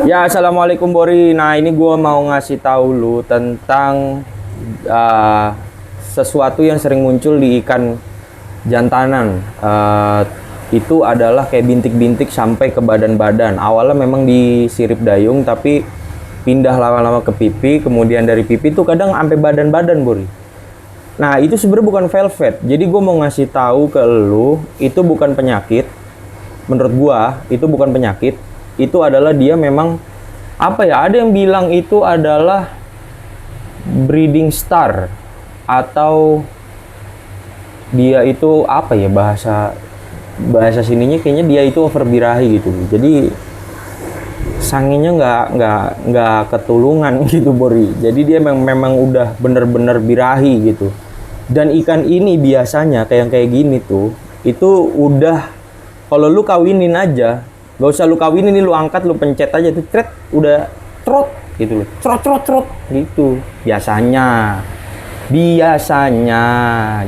Ya, assalamualaikum Bori. Nah, ini gue mau ngasih tahu lu tentang uh, sesuatu yang sering muncul di ikan jantanan. Itu adalah kayak bintik-bintik sampai ke badan-badan. Awalnya memang di sirip dayung, tapi pindah lama-lama ke pipi. Kemudian dari pipi tuh kadang sampai badan-badan, Bori. Nah, itu sebenarnya bukan velvet. Jadi gue mau ngasih tahu ke lu, itu bukan penyakit. Menurut gua, itu bukan penyakit. Itu adalah dia memang apa ya, ada yang bilang itu adalah breeding star, atau dia itu apa ya, bahasa bahasa sininya kayaknya dia itu over birahi gitu. Jadi sanginya nggak ketulungan gitu, Bori. Jadi dia memang udah bener-bener birahi gitu. Dan ikan ini biasanya kayak gini tuh, itu udah, kalau lu kawinin aja, gak usah lu kawinin nih, lu angkat, lu pencet aja tuh, tret, udah trot gitu loh, trot gitu biasanya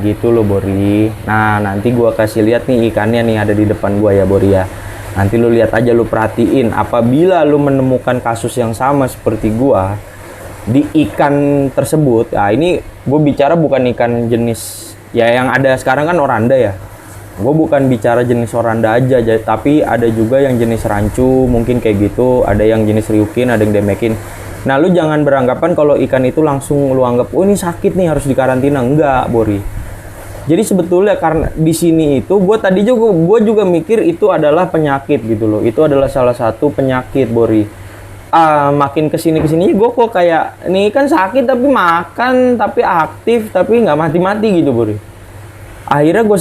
gitu loh, Bori. Nah, nanti gua kasih lihat nih ikannya nih, ada di depan gua ya, Bori ya. Nanti lu lihat aja, lu perhatiin, apabila lu menemukan kasus yang sama seperti gua di ikan tersebut. Nah, ini gue bicara bukan ikan jenis ya yang ada sekarang kan oranda ya. Gue bukan bicara jenis oranda aja, tapi ada juga yang jenis rancu, mungkin kayak gitu. Ada yang jenis ryukin, ada yang demekin. Nah, lu jangan beranggapan kalau ikan itu langsung lu anggap, oh ini sakit nih harus dikarantina. Enggak, Bori. Jadi sebetulnya karena di sini itu, gue juga mikir itu adalah penyakit gitu loh. Itu adalah salah satu penyakit, Bori. Makin kesini gue kok kayak ini kan sakit tapi makan, tapi aktif, tapi nggak mati gitu, Bori. Akhirnya gue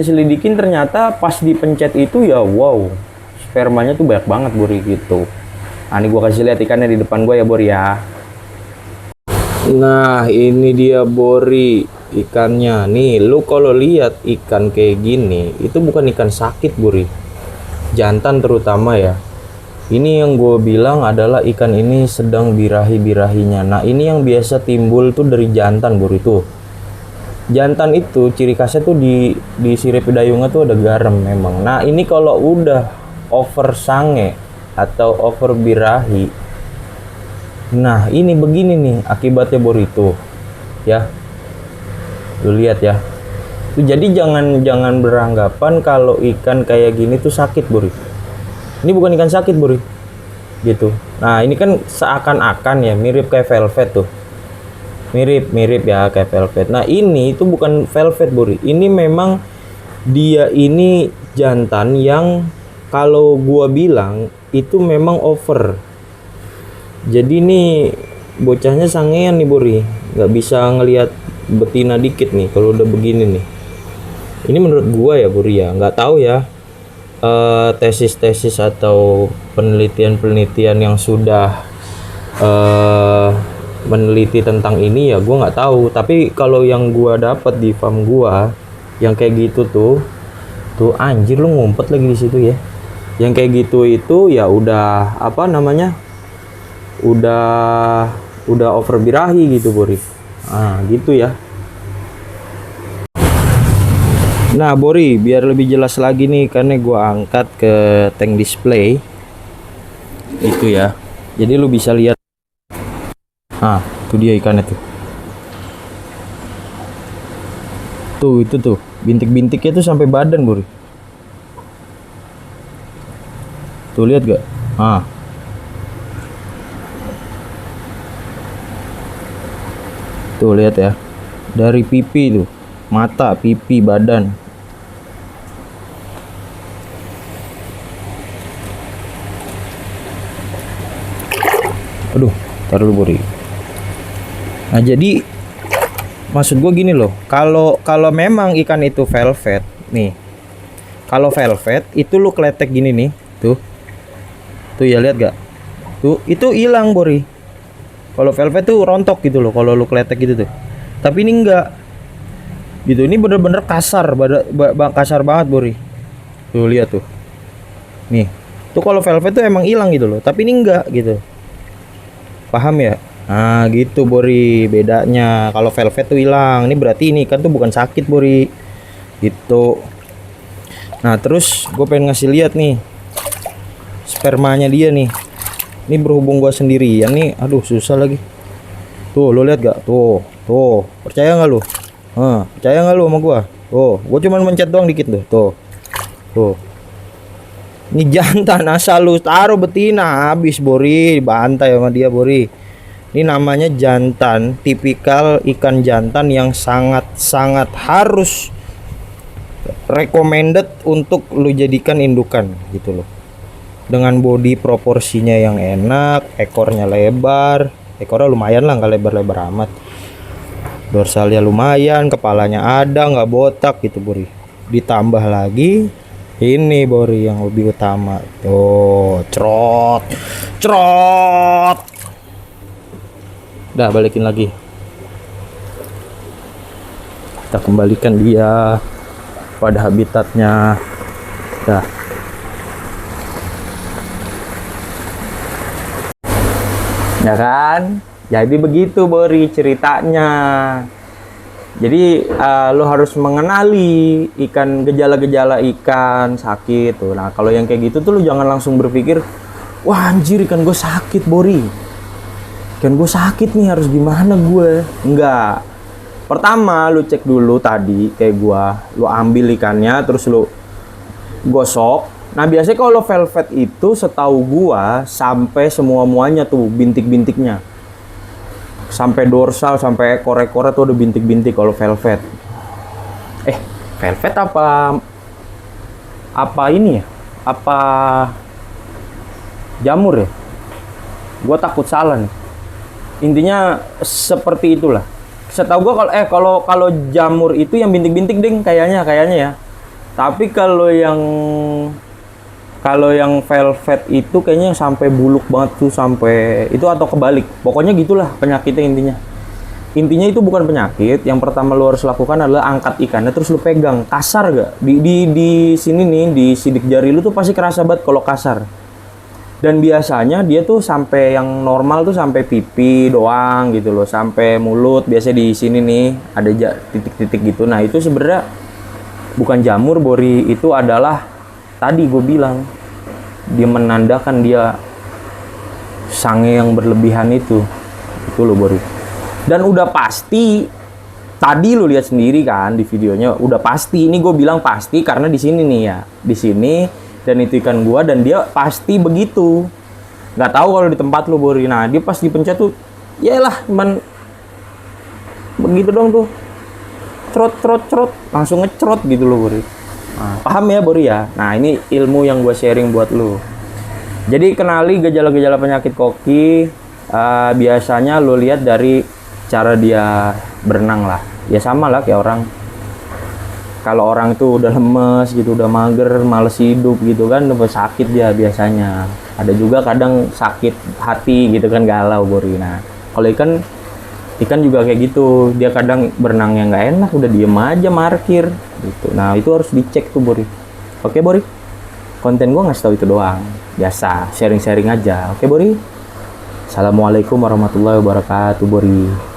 selidikin ternyata pas dipencet itu ya wow, spermanya tuh banyak banget, Bori, gitu. Nah, ini gue kasih lihat ikannya di depan gue ya, Bori ya. Nah, ini dia, Bori, ikannya. Nih, lu kalau lihat ikan kayak gini, itu bukan ikan sakit, Bori. Jantan terutama ya. Ini yang gue bilang adalah ikan ini sedang birahi-birahinya. Nah, ini yang biasa timbul tuh dari jantan, Bori, tuh. Jantan itu ciri khasnya tuh di sirip dayungnya tuh ada garam memang. Nah, ini kalau udah over sange atau over birahi, nah ini begini nih akibatnya, Bori, tuh ya. Lu lihat ya. Tuh, jadi jangan beranggapan kalau ikan kayak gini tuh sakit, Bori. Ini bukan ikan sakit, Bori, gitu. Nah, ini kan seakan-akan ya mirip kayak velvet tuh, mirip ya kayak velvet. Nah, ini itu bukan velvet, Bori. Ini memang dia ini jantan yang kalau gua bilang itu memang over. Jadi ini bocahnya sangean nih, Bori, nggak bisa ngelihat betina dikit nih kalau udah begini nih. Ini menurut gua ya, Bori ya, nggak tahu ya tesis-tesis atau penelitian yang sudah meneliti tentang ini ya, gue nggak tahu. Tapi kalau yang gue dapat di farm gue yang kayak gitu tuh anjir, lu ngumpet lagi di situ ya. Yang kayak gitu itu ya udah apa namanya, udah over birahi gitu, Bori. Gitu ya. Nah, Bori, biar lebih jelas lagi nih, karena gue angkat ke tank display itu ya, jadi lu bisa lihat. Tuh dia ikannya tuh itu tuh bintik-bintiknya tuh sampai badan, Bori. Tuh lihat gak? Tuh lihat ya, dari pipi tuh, mata, pipi, badan. Aduh, taruh dulu, Bori. Nah, jadi maksud gue gini loh, kalau memang ikan itu velvet nih, kalau velvet itu lu kletek gini nih, tuh ya, lihat gak? Tuh itu hilang, Bori. Kalau velvet tuh rontok gitu loh kalau lu kletek gitu tuh. Tapi ini enggak gitu, ini bener-bener kasar, kasar banget, Bori. Tuh lihat tuh, nih tuh kalau velvet tuh emang hilang gitu loh, tapi ini enggak gitu. Paham ya? Nah, gitu, Bori, bedanya. Kalau velvet tuh hilang, ini berarti ini kan tuh bukan sakit, Bori, gitu. Nah, terus gue pengen ngasih lihat nih spermanya dia nih. Ini berhubung gua sendirian nih, aduh susah lagi. Tuh, lu lihat gak? Tuh, percaya nggak lu? Percaya nggak lu sama gua? Tuh, gua cuman mencet doang dikit tuh. Ini jantan, asal lu taruh betina habis Bori, bantai sama dia Bori. Ini namanya jantan, tipikal ikan jantan yang sangat harus recommended untuk lu jadikan indukan gitu loh. Dengan body proporsinya yang enak, ekornya lebar, ekornya lumayan lah, nggak lebar-lebar amat. Dorsalnya lumayan, kepalanya ada, nggak botak gitu Bori. Ditambah lagi ini Bori yang lebih utama. Tuh, cerot. Udah, balikin lagi. Kita kembalikan dia pada habitatnya. Dah. Ya kan? Jadi begitu Bori ceritanya. Jadi lo harus mengenali gejala-gejala ikan sakit tuh. Nah kalau yang kayak gitu tuh lo jangan langsung berpikir, wah anjir ikan gue sakit Bori, ikan gue sakit nih harus gimana gue. Enggak. Pertama lo cek dulu tadi kayak gua, lo ambil ikannya terus lo gosok. Nah biasanya kalau velvet itu setahu gua sampai semua-muanya tuh bintik-bintiknya. Sampai dorsal, sampai ekor-ekornya tuh ada bintik-bintik kalau velvet. Velvet apa ini ya? Apa jamur ya? Gua takut salah nih. Intinya seperti itulah. Setahu gua kalau jamur itu yang bintik-bintik ding kayaknya ya. Tapi kalau yang velvet itu kayaknya sampai buluk banget tuh, sampai itu atau kebalik. Pokoknya gitulah penyakitnya intinya. Intinya itu bukan penyakit. Yang pertama lu harus lakukan adalah angkat ikannya terus lu pegang. Kasar gak? Di sini nih, di sidik jari lu tuh pasti kerasa banget kalau kasar. Dan biasanya dia tuh sampai yang normal tuh sampai pipi doang gitu loh, sampai mulut. Biasanya di sini nih ada titik-titik gitu. Nah, itu sebenarnya bukan jamur Bori, itu adalah tadi gue bilang dia menandakan dia sange yang berlebihan itu loh Bori. Dan udah pasti tadi lu lihat sendiri kan di videonya, udah pasti. Ini gue bilang pasti karena di sini nih ya, di sini, dan itu ikan gua dan dia pasti begitu. Nggak tahu kalau di tempat lu Bori. Nah dia pas dipencet tuh yaelah cuman begitu dong tuh, cerot langsung ngecerot gitu loh Bori. Nah, paham ya Bori ya? Nah ini ilmu yang gue sharing buat lu. Jadi kenali gejala-gejala penyakit koki. Biasanya lu lihat dari cara dia berenang lah. Ya sama lah kayak orang. Kalau orang tuh udah lemes gitu, udah mager, males hidup gitu kan, udah sakit dia biasanya. Ada juga kadang sakit hati gitu kan, galau Bori. Nah kalau ikan juga kayak gitu, dia kadang berenangnya nggak enak, udah diem aja markir gitu. Nah itu harus dicek tuh Bori. Oke Bori, konten gua ngasih tahu itu doang, biasa sharing-sharing aja. Oke Bori, assalamualaikum warahmatullahi wabarakatuh Bori.